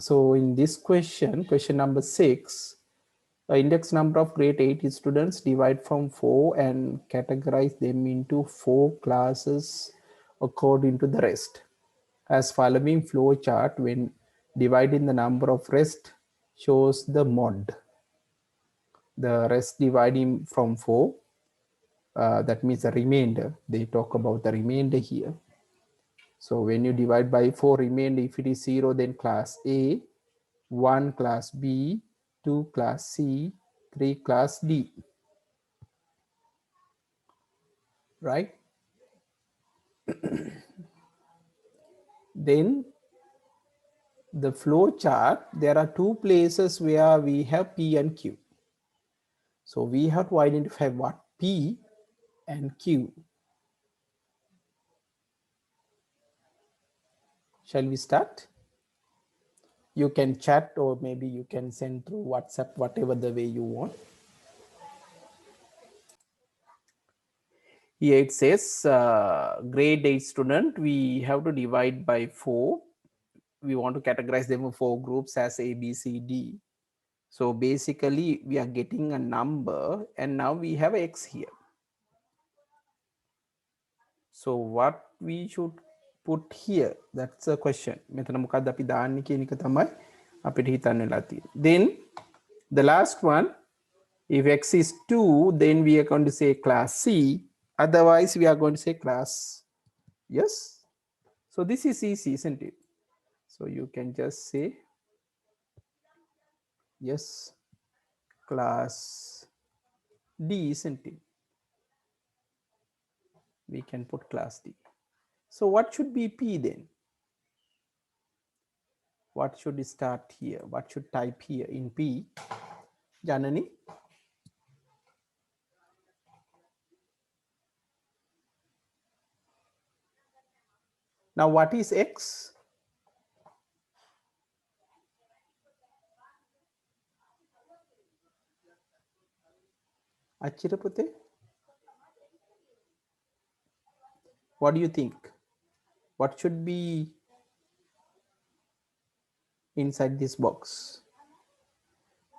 So in this question, question number 6, the index number of grade 8 students divide from 4 and categorize them into 4 classes according to the rest. As following flow chart, when dividing the number of rest shows the mod. The rest dividing from 4, that means the remainder. They talk about the remainder here. So when you divide by 4, remainder, if it is 0, then class A, 1 class B, 2 class C, 3 class D. Right? Then the flow chart, there are 2 places where we have P and Q. So we have to identify what P and Q. Shall we start? You can chat, or maybe you can send through WhatsApp, whatever the way you want. Here it says grade 8 student, we have to divide by 4. We want to categorize them in 4 groups as A, B, C, D. So basically we are getting a number, and now we have X here. So what we should put here, that's a question. Then the last one, if X is 2, then we are going to say class C. Otherwise we are going to say class. Yes. So this is easy, isn't it? So you can just say yes, class D, isn't it? We can put class D. So what should be P then? What should start here? What should type here in P? Janani? Now what is X? Achirapute? What do you think? What should be inside this box?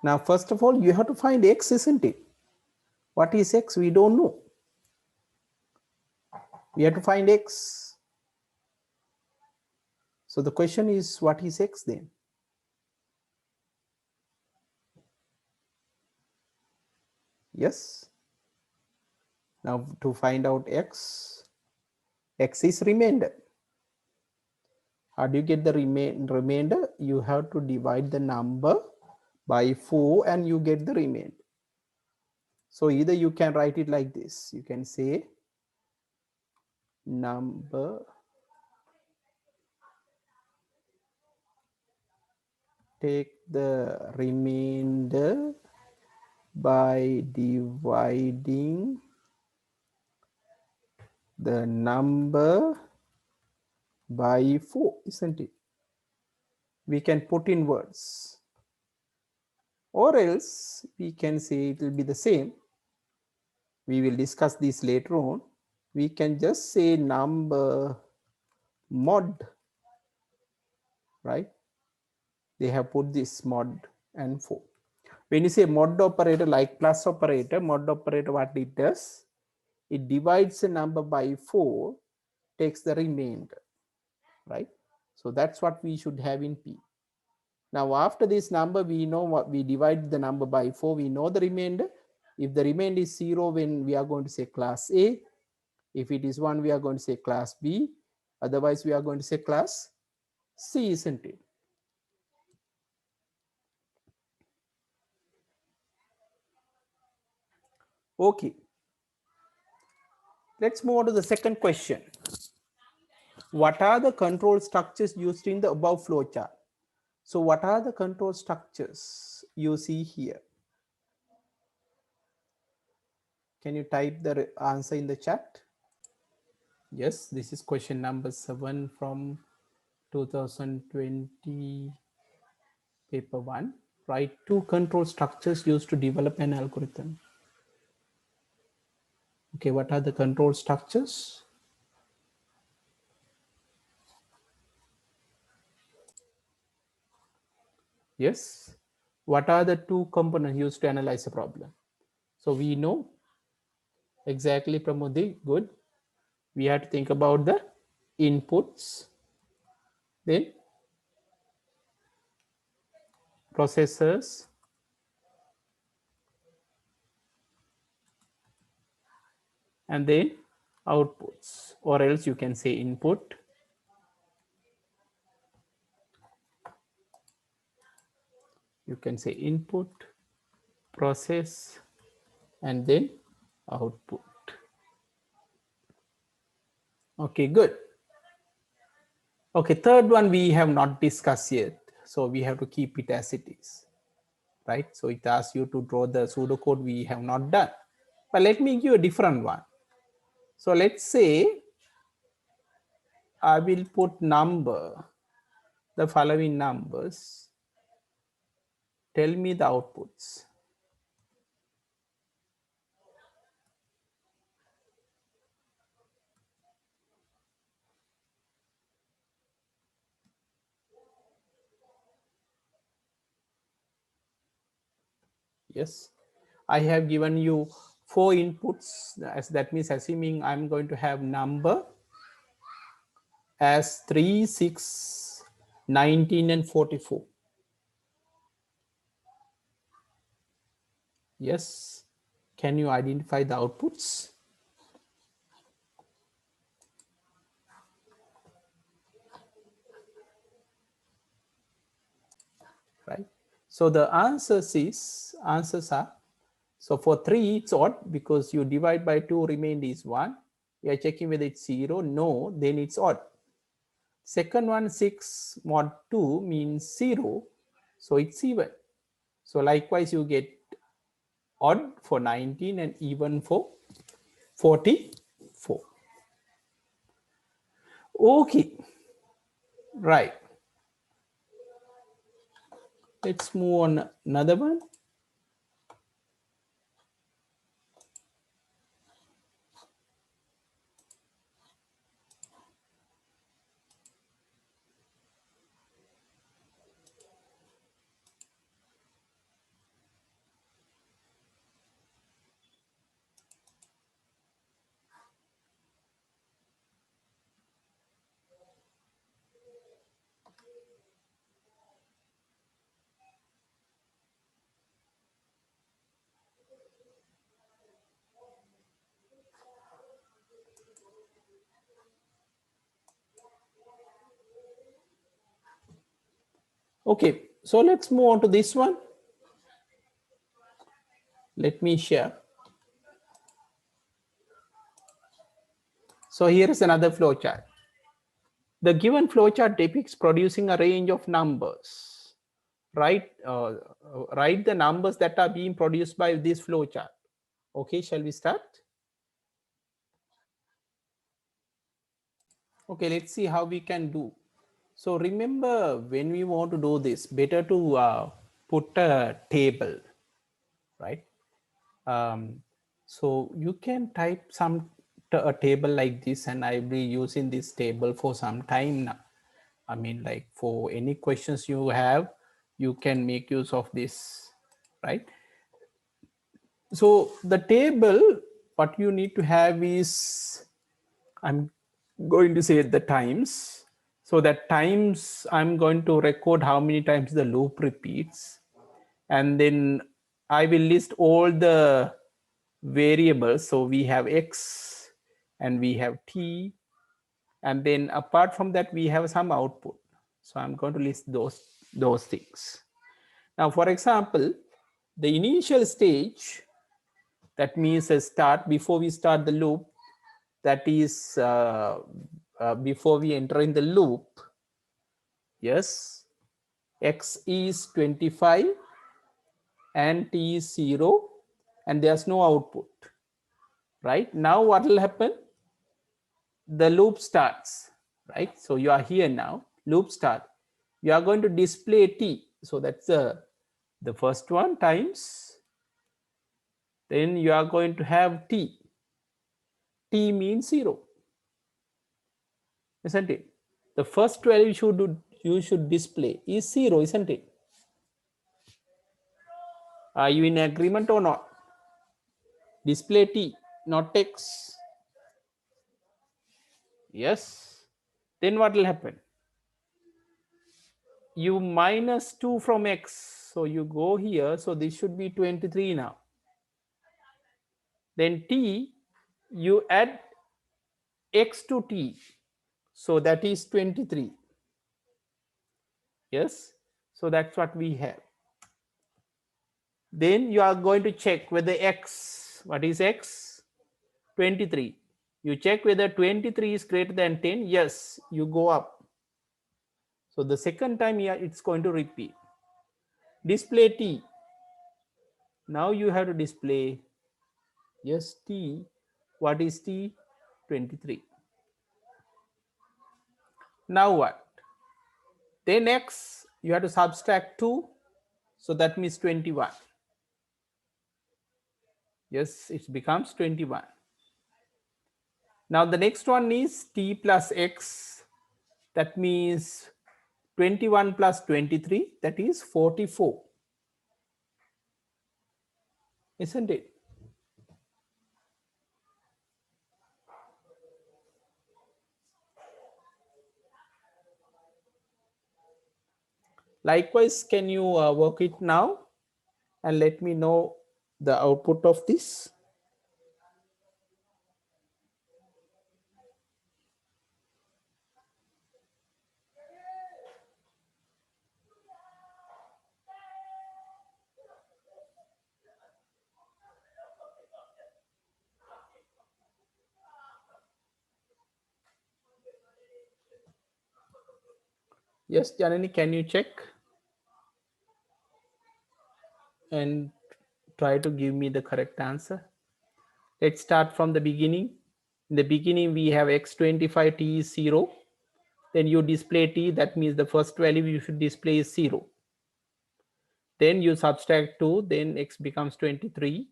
Now, first of all, you have to find X, isn't it? What is X? We don't know. We have to find X. So the question is, what is X then? Yes. Now to find out X, X is remainder. How do you get the remainder? You have to divide the number by 4 and you get the remainder. So either you can write it like this. You can say number take the remainder by dividing the number by 4, isn't it? We can put in words, or else we can say it will be the same. We will discuss this later on. We can just say number mod, right? They have put this mod and 4. When you say mod operator, like plus operator, mod operator, what it does, it divides a number by 4, takes the remainder, right? So that's what we should have in P. Now after this number, we know what we divide the number by 4, we know the remainder. If the remainder is 0, when we are going to say class A. If it is 1, we are going to say class B. Otherwise we are going to say class C, isn't it? Okay. Let's move on to the second question. What are the control structures used in the above flow chart? So what are the control structures you see here? Can you type the answer in the chat? Yes, this is question number 7 from 2020 paper 1. Write 2 control structures used to develop an algorithm. Okay, what are the control structures? Yes. What are the two components used to analyze a problem? So we know exactly, Pramodi, good. We have to think about the inputs, then processors, and then outputs, or else you can say input, you can say input, process, and then output. Okay, good. Okay, third one we have not discussed yet, so we have to keep it as it is, right? So it asks you to draw the pseudocode we have not done, but let me give a different one. So let's say I will put number, the following numbers, tell me the outputs. Yes, I have given you 4 inputs, as that means assuming I'm going to have number as 3, 6, 19, and 44. Yes, can you identify the outputs? Right. So the answers are, so for 3 it's odd because you divide by 2, remainder is 1. We are checking whether it's 0. No, then it's odd. Second one, 6 mod 2 means 0, so it's even. So likewise you get odd for 19 and even for 44. Okay, right. Let's move on another one. Okay, so let's move on to this one. Let me share. So here is another flowchart. The given flowchart depicts producing a range of numbers. Write the numbers that are being produced by this flowchart. Okay, shall we start? Okay, let's see how we can do. So remember, when we want to do this, better to put a table, right? So you can type a table like this, and I'll be using this table for some time now. I mean, like for any questions you have, you can make use of this, right? So the table, what you need to have is, I'm going to say the times. So that times, I'm going to record how many times the loop repeats. And then I will list all the variables. So we have X and we have T. And then apart from that, we have some output. So I'm going to list those things. Now, for example, the initial stage, that means a start before we start the loop, that is before we enter in the loop. Yes, X is 25 and T is 0 and there's no output. Right now, what will happen? The loop starts, right? So you are here now, loop start. You are going to display T. So that's the first one times. Then you are going to have T. T means 0, isn't it? The first value you should display is 0, isn't it? Are you in agreement or not? Display T, not X. Yes. Then what will happen? You minus 2 from X. So you go here. So this should be 23 now. Then T, you add X to T. So that is 23. Yes. So that's what we have. Then you are going to check whether X, what is X? 23. You check whether 23 is greater than 10. Yes, you go up. So the second time here it's going to repeat. Display T. Now you have to display, yes, T. What is T? 23. Now what? Then X, you have to subtract 2. So that means 21. Yes, it becomes 21. Now the next one is T plus X. That means 21 plus 23, that is 44. Isn't it? Likewise, can you work it now and let me know the output of this? Yes, Janani, can you check and try to give me the correct answer? Let's start from the beginning. In the beginning, we have x25, t is 0. Then you display t, that means the first value you should display is 0. Then you subtract 2, then x becomes 23.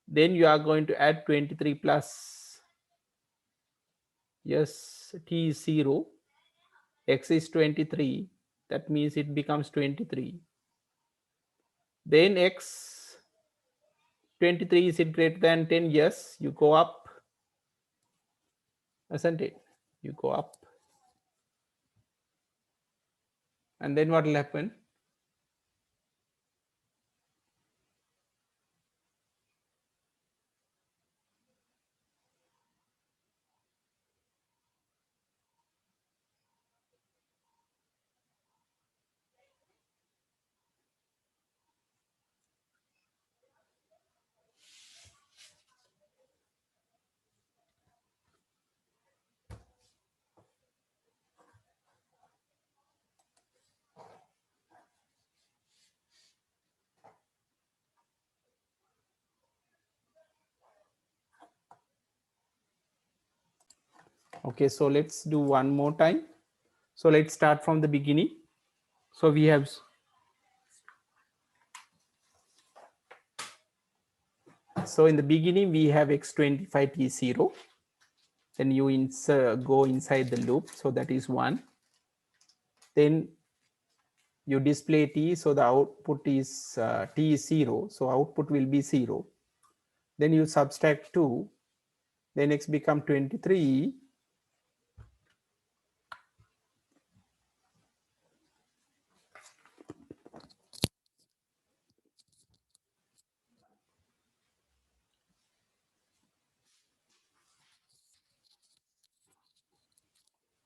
Then you are going to add 23 plus, yes, t is 0, x is 23, that means it becomes 23. Then x 23, is it greater than 10? Yes, you go up, isn't it? You go up. And then what will happen? Okay, so let's do one more time. So let's start from the beginning. So we have, so in the beginning we have x25 t0. Then you go inside the loop, so that is 1. Then you display t, so the output is t is 0, so output will be 0. Then you subtract 2, then x become 23.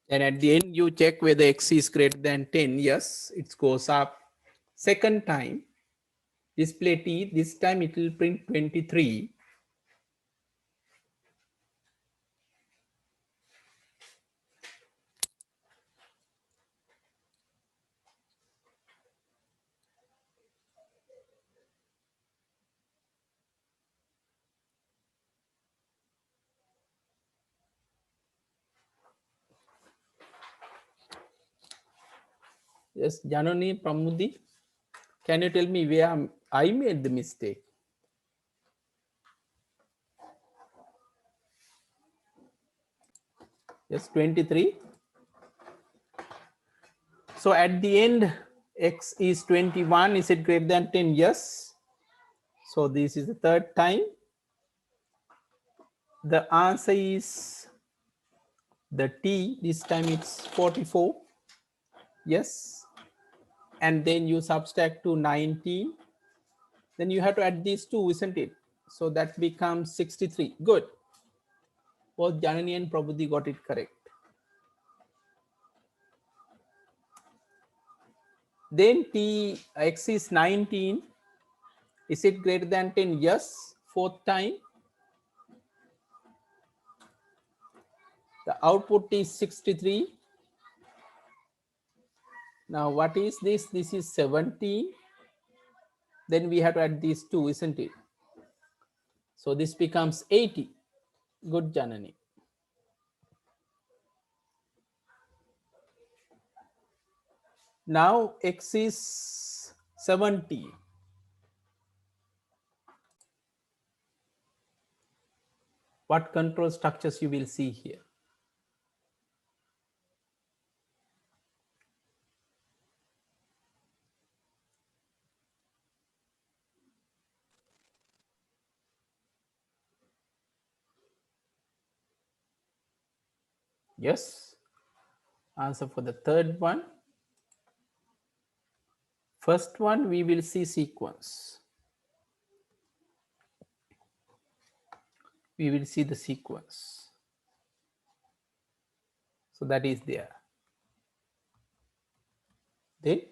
And at the end you check whether x is greater than 10. Yes, it goes up. Second time, display t, this time it will print 23. Yes, Janani, Pramudi, can you tell me where I made the mistake? Yes, 23. So at the end, X is 21. Is it greater than 10? Yes. So this is the third time. The answer is the T. This time it's 44. Yes. And then you subtract to 19. Then you have to add these two, isn't it? So that becomes 63. Good. Both Janani and Prabhuti got it correct. Then T X is 19. Is it greater than 10? Yes. Fourth time. The output is 63. Now what is this? This is 17. Then we have to add these two, isn't it? So this becomes 80. Good, Janani. Now X is 70. What control structures you will see here? Yes. Answer for the third one. First one, we will see sequence. We will see the sequence. So that is there. Then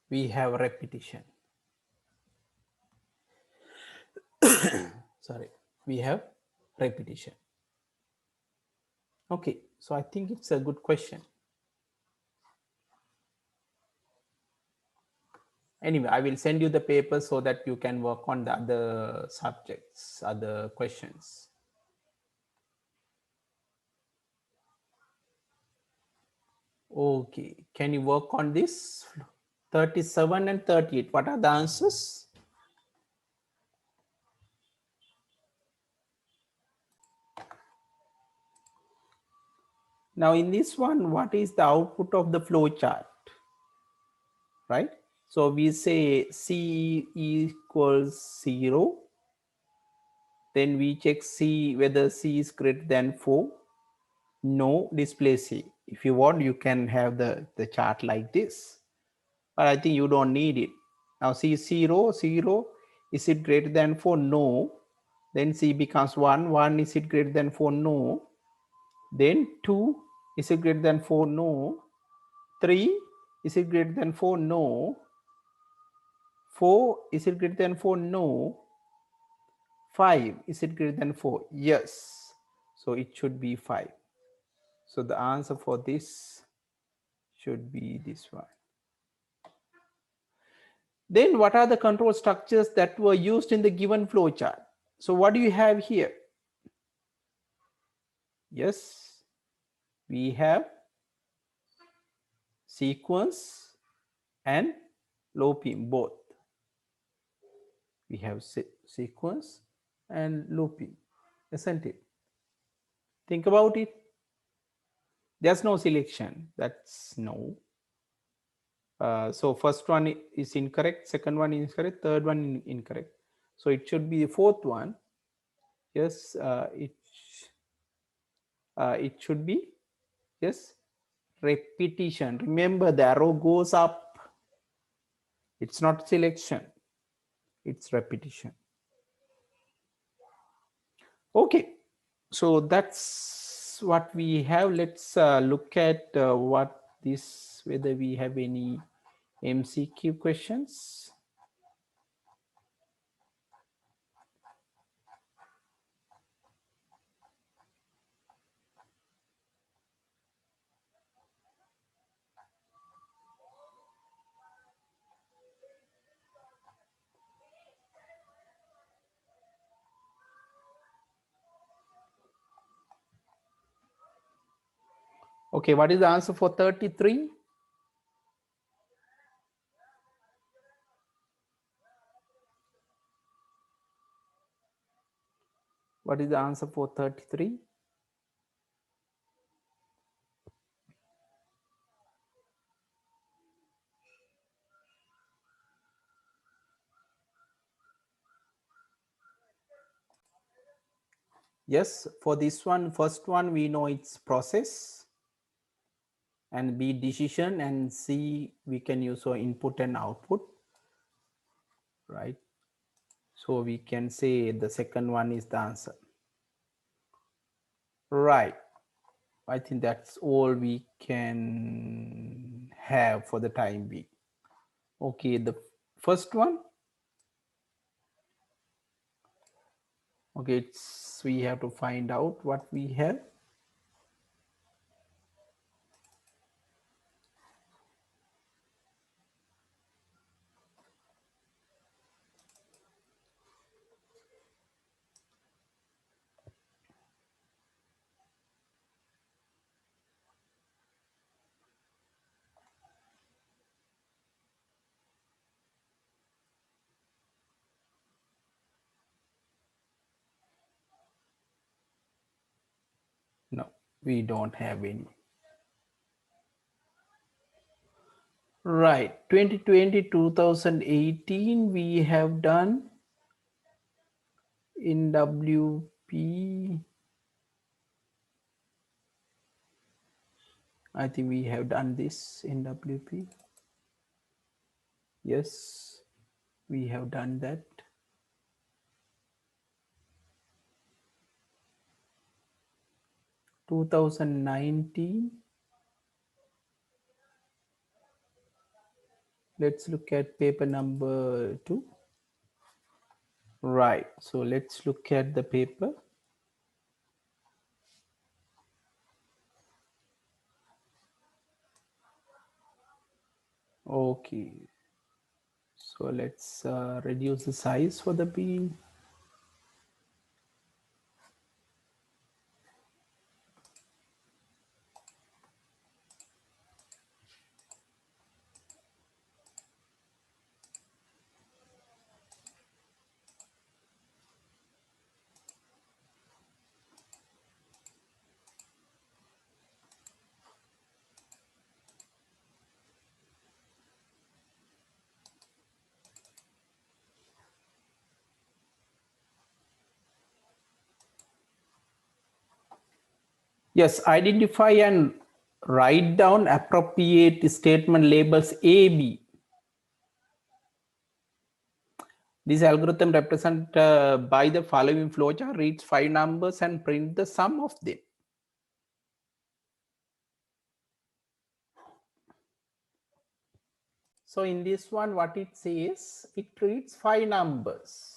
we have repetition. Sorry, we have repetition. Okay, so I think it's a good question. Anyway, I will send you the paper so that you can work on the other subjects, other questions. Okay, can you work on this? 37 and 38, what are the answers? Now in this one, what is the output of the flow chart? Right? So we say C equals 0. Then we check C whether C is greater than 4. No, display C. If you want, you can have the chart like this. But I think you don't need it. Now C is 0, 0. Is it greater than 4? No. Then C becomes 1. 1, is it greater than 4? No. Then 2, is it greater than 4? No. 3, is it greater than 4? No. 4, is it greater than 4? No. 5, is it greater than 4? Yes. So it should be 5. So the answer for this should be this one. Then what are the control structures that were used in the given flow chart? So what do you have here? Yes, we have sequence and looping both. We have sequence and looping, isn't it? Think about it. There's no selection. That's no. So first one is incorrect, second one is correct, third one incorrect. So it should be the fourth one. Yes, it should be, yes, repetition. Remember, the arrow goes up. It's not selection, it's repetition. Okay, so that's what we have. Let's look at what this, whether we have any MCQ questions. Okay, what is the answer for 33? What is the answer for 33? Yes, for this one, first one we know it's process, and B decision, and C we can use for input and output, right? So we can say the second one is the answer. Right. I think that's all we can have for the time being. Okay, the first one. Okay, it's we have to find out what we have. No, we don't have any. Right, 2020, 2018, we have done in WP. I think we have done this in WP. Yes, we have done that. 2019. Let's look at paper number 2. Right, so let's look at the paper. Okay, so let's reduce the size for the B. Yes, identify and write down appropriate statement labels A, B. This algorithm represented by the following flowchart reads 5 numbers and print the sum of them. So in this one, what it says, it reads 5 numbers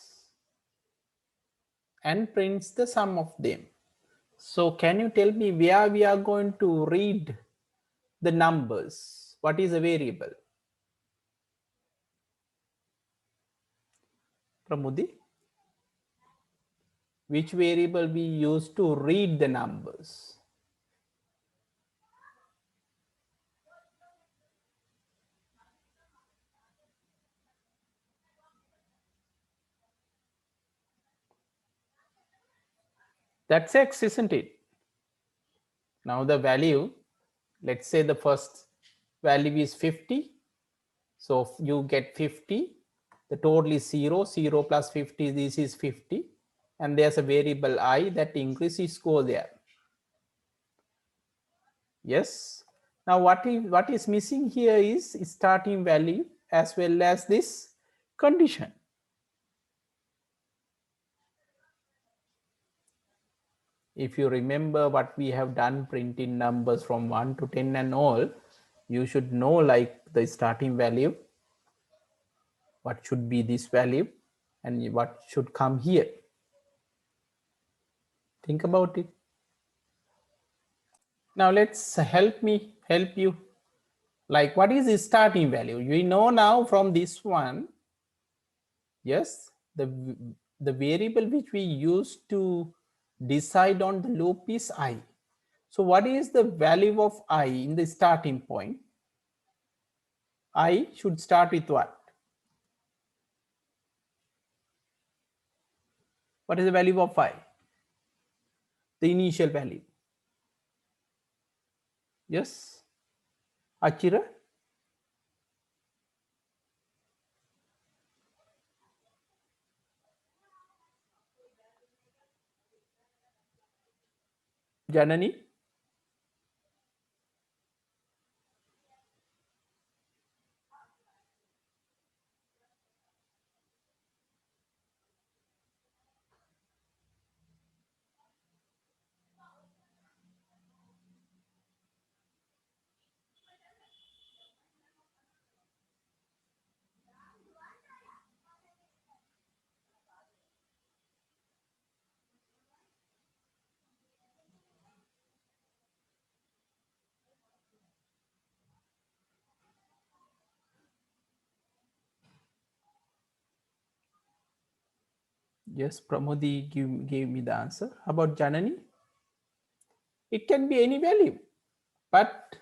and prints the sum of them. So can you tell me where we are going to read the numbers? What is a variable? Pramudi, which variable we use to read the numbers? That's X, isn't it? Now the value, let's say the first value is 50. So you get 50. The total is 0. 0 plus 50, this is 50. And there's a variable I that increases score there. Yes. Now what is missing here is starting value as well as this condition. If you remember what we have done, printing numbers from 1 to 10 and all, you should know like the starting value, what should be this value, and what should come here. Think about it. Now let's help you. Like what is the starting value? We know now from this one, yes, the variable which we use to decide on the loop is I. So what is the value of I in the starting point? I should start with what? What is the value of I? The initial value. Yes, Achira? Janani? Yes, Pramodi gave me the answer. How about Janani? It can be any value, but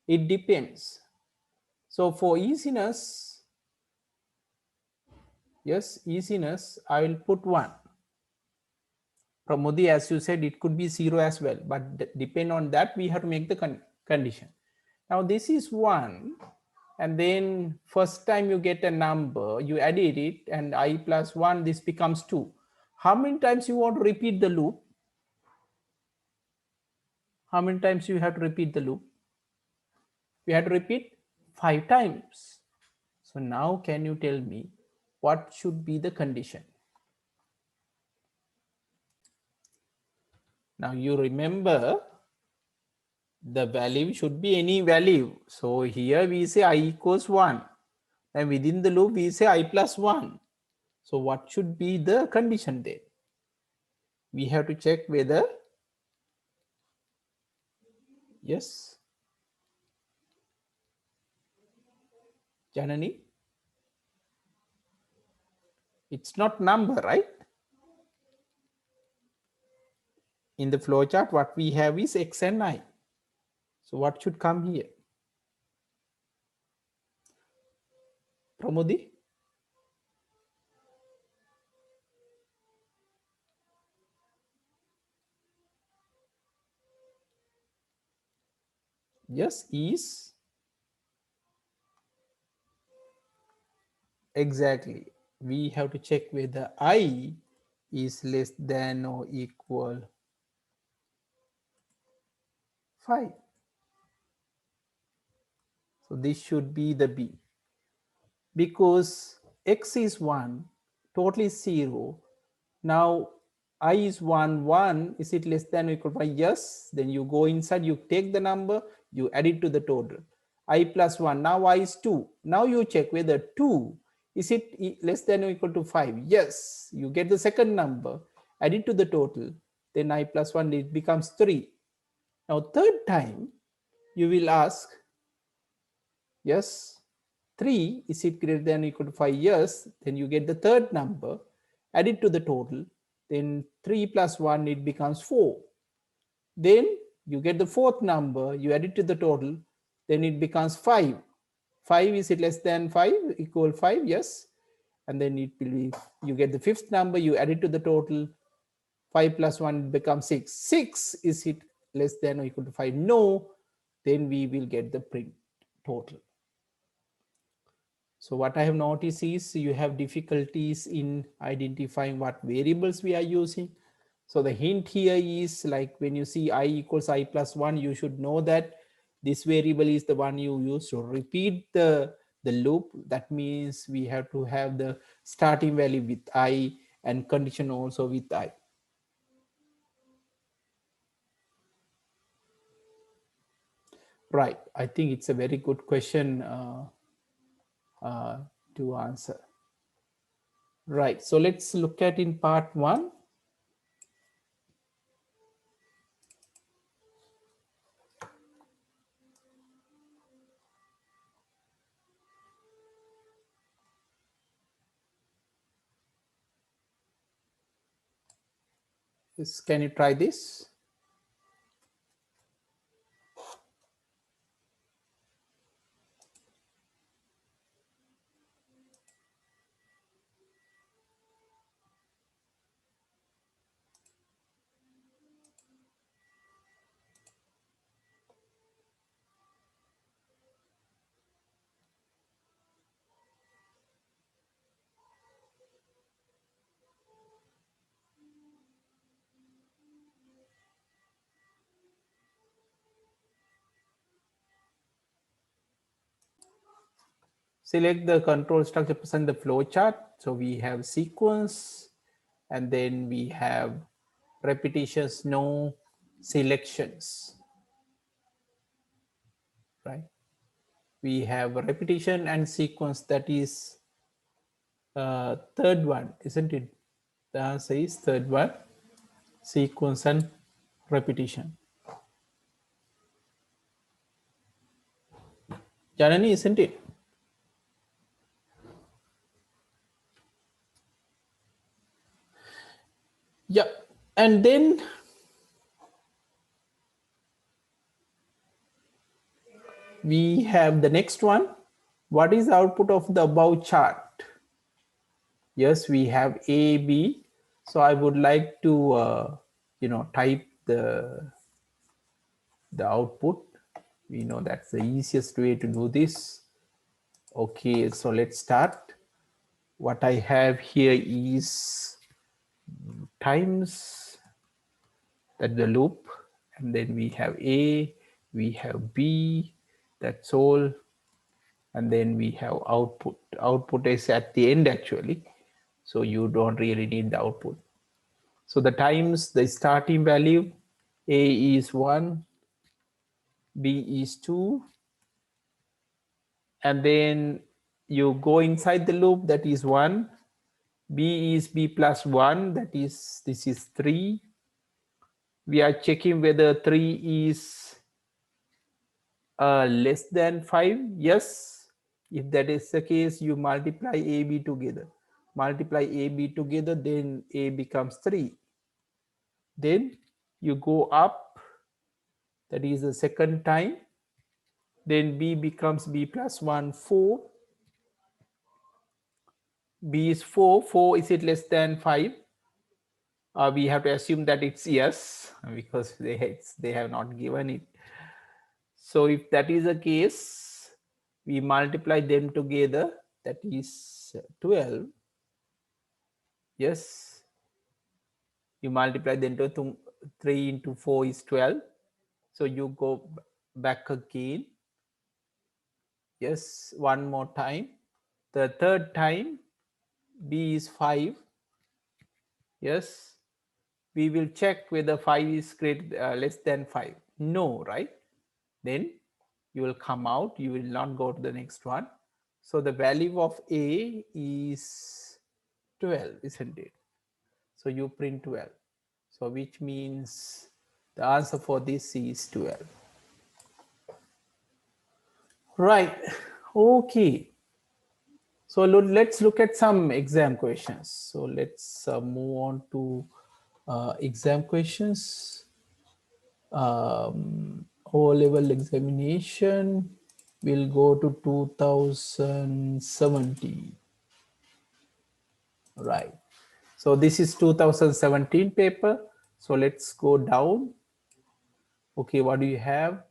it depends. So for easiness, yes, easiness, I will put 1. Pramodi, as you said, it could be 0 as well, but depend on that, we have to make the condition. Now this is 1, and then first time you get a number, you added it, and I plus 1, this becomes 2. How many times you want to repeat the loop? How many times you have to repeat the loop? We have to repeat 5 times. So now can you tell me what should be the condition? Now you remember the value should be any value. So here we say I equals 1. And within the loop we say I plus 1. So what should be the condition there? We have to check whether, yes, Janani, it's not number, right? In the flowchart, what we have is x and I. So what should come here? Pramodi? Yes, is exactly. We have to check whether I is less than or equal 5. So this should be the B. Because x is 1, total is 0. Now I is 1, 1, is it less than or equal to 5? Yes. Then you go inside, you take the number, you add it to the total. I plus 1, now I is 2. Now you check whether 2, is it less than or equal to 5? Yes. You get the second number, add it to the total, then I plus 1, it becomes 3. Now third time, you will ask, yes, 3, is it greater than or equal to 5? Yes. Then you get the third number, add it to the total, then 3 plus 1, it becomes 4. Then you get the fourth number, you add it to the total, then it becomes 5. 5, is it less than 5? Equal 5? Yes. And then it will be, you get the fifth number, you add it to the total, 5 plus 1 becomes 6. 6, is it less than or equal to 5? No. Then we will get the print total. So what I have noticed is you have difficulties in identifying what variables we are using. So the hint here is, like when you see I equals I plus 1, you should know that this variable is the one you use to repeat the loop. That means we have to have the starting value with I and condition also with I. Right. I think it's a very good question to answer. Right. So let's look at in part 1. Can you try this? Select the control structure present the flow chart. So we have sequence, and then we have repetitions, no selections, right? We have a repetition and sequence, that is third one, isn't it? The answer is third one, sequence and repetition. Janani, isn't it? Yeah. And then we have the next one. What is the output of the above chart? Yes, we have A, B. So I would like to, type the output. We know that's the easiest way to do this. Okay, so let's start. What I have here is times that the loop, and then we have A, we have B, that's all, and then we have output. Output is at the end actually, so you don't really need the output. So the times the starting value, A is 1, B is 2, and then you go inside the loop, that is 1, B is B plus 1, that is, this is 3. We are checking whether 3 is less than 5. Yes, if that is the case, you multiply AB together. Multiply AB together, then A becomes 3. Then you go up, that is the second time. Then B becomes B plus 1, 4. B is 4. 4, is it less than 5? We have to assume that it's yes, because they have not given it. So if that is the case, we multiply them together, that is 12. Yes, you multiply them to 3 into 4 is 12. So you go back again. Yes, one more time. The third time, B is 5. Yes, we will check whether 5 is less than 5. No, right? Then you will come out, you will not go to the next one. So the value of A is 12, isn't it? So you print 12. So which means the answer for this is 12. Right. Okay. So let's look at some exam questions. So let's move on to exam questions. O-level examination will go to 2017. Right. So this is 2017 paper. So let's go down. Okay, what do you have?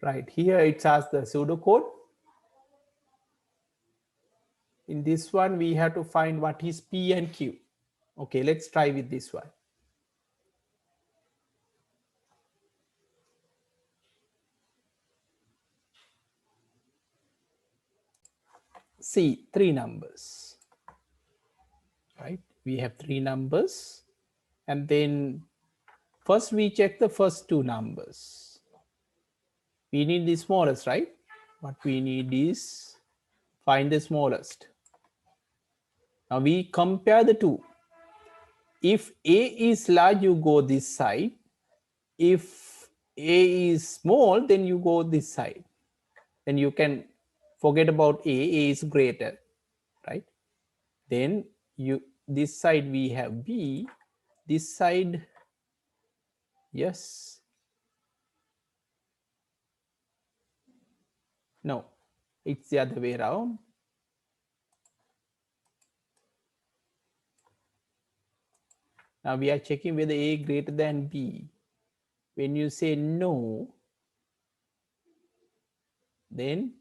Right, here it has the pseudocode. In this one, we have to find what is P and Q. Okay, let's try with this one. See, 3 numbers, right? We have 3 numbers, and then first we check the first 2 numbers. We need the smallest, right? What we need is find the smallest. Now we compare the two. If A is large, you go this side. If A is small, then you go this side. Then you can forget about A is greater, right? Then this side we have B, this side, yes, no, it's the other way around. Now we are checking whether A greater than B. When you say no, then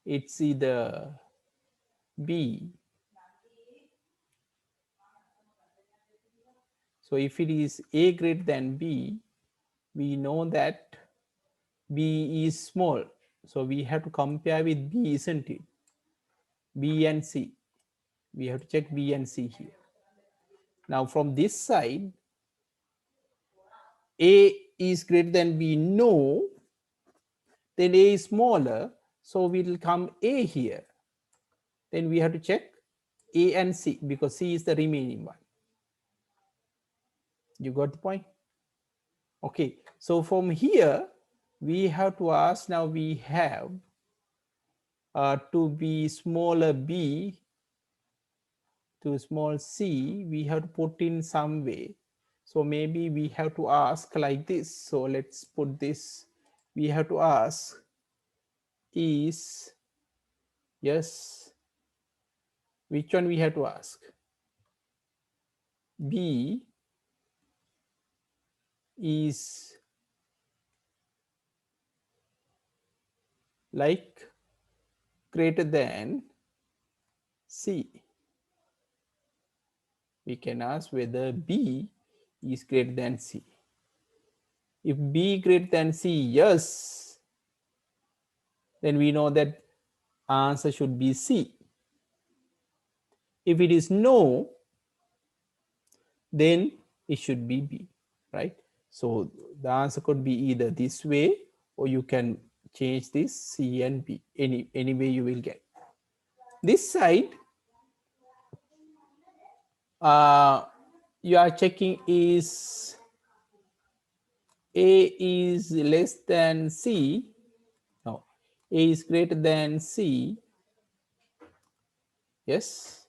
it's either B. So if it is A greater than B, we know that B is small. So we have to compare with B, isn't it? B and C. We have to check B and C here. Now from this side, A is greater than B, no, then A is smaller, so we will come A here. Then we have to check A and C because C is the remaining one. You got the point? Okay, so from here, we have to ask, now we have to be smaller B to small c, we have to put in some way. So maybe we have to ask like this. So let's put this. We have to ask, is, yes, which one we have to ask? B is like greater than C. We can ask whether B is greater than C. If B greater than C, yes, then we know that answer should be C. If it is no, then it should be B, right? So the answer could be either this way, or you can change this C and B, any way you will get. This side, you are checking is A is less than C, no, A is greater than C, yes,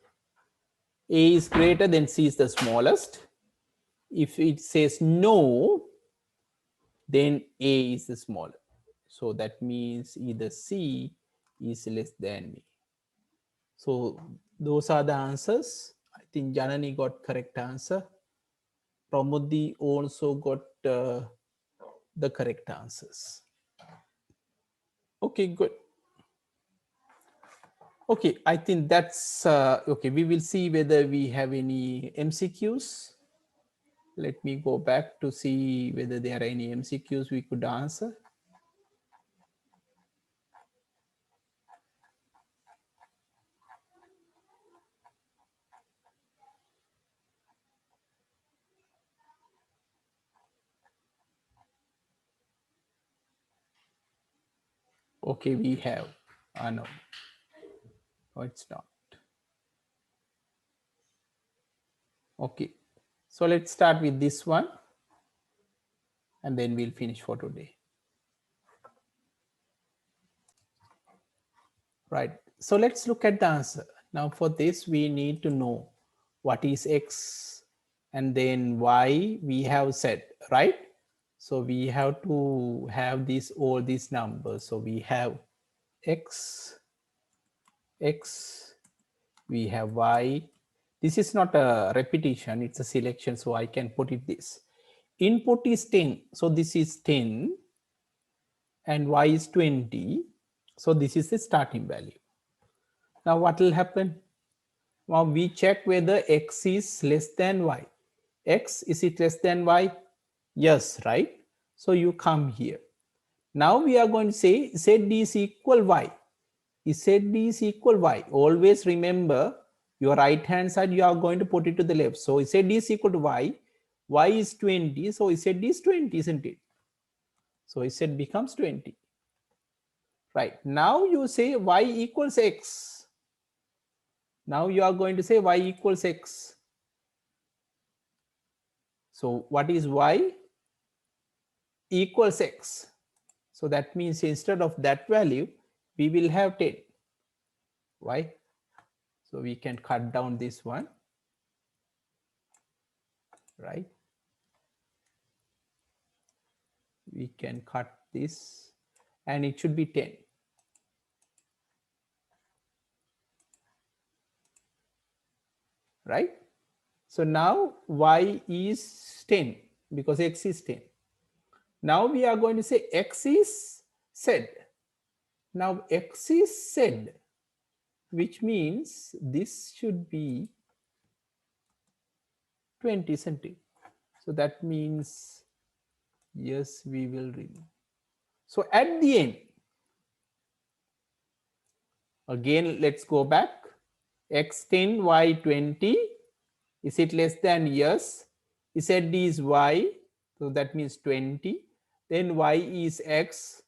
A is greater than C is the smallest. If it says no, then A is the smaller. So that means either C is less than B. So those are the answers. I think Janani got correct answer. Pramudi also got the correct answers. Okay, good. Okay, I think that's okay. We will see whether we have any MCQs. Let me go back to see whether there are any MCQs we could answer. Okay, we have. No, it's not. Okay, so let's start with this one and then we'll finish for today. Right, so let's look at the answer. Now for this, we need to know what is X and then Y we have said, right? So we have to have this, all these numbers. So we have X, we have Y. This is not a repetition, it's a selection. So I can put it this. Input is 10. So this is 10 and Y is 20. So this is the starting value. Now what will happen? Now we check whether X is less than Y. X, is it less than Y? Yes, right? So you come here. Now we are going to say Z is equal Y. Z is equal Y. Always remember your right hand side, you are going to put it to the left. So Z is equal to Y. Y is 20. So Z is 20, isn't it? So Z becomes 20. Right. Now you say Y equals X. Now you are going to say Y equals X. So what is Y? Equals X. So that means instead of that value, we will have 10. Why? So we can cut down this one, right? We can cut this and it should be 10. Right? So now y is 10 because x is 10. Now we are going to say x is z. Now x is z, which means this should be 20 centimeters. So that means yes, we will remove. So at the end, again let's go back. X10, y20. Is it less than? Yes. Z is y, so that means 20. Then y is x,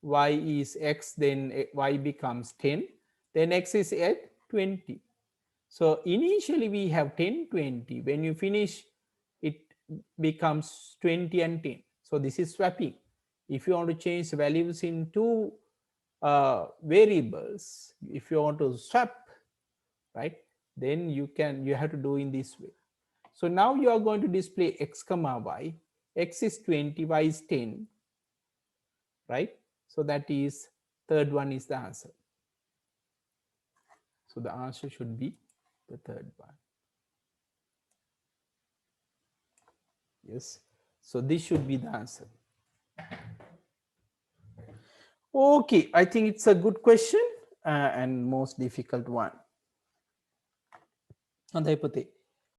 then y becomes 10. Then x is at 20. So initially we have 10, 20. When you finish, it becomes 20 and 10. So this is swapping. If you want to change values in two variables, if you want to swap, right, then you have to do in this way. So now you are going to display x comma y. X is 20, y is 10, right? So that is third one is the answer. So the answer should be the third one. Yes. So this should be the answer. Okay, I think it's a good question and most difficult one.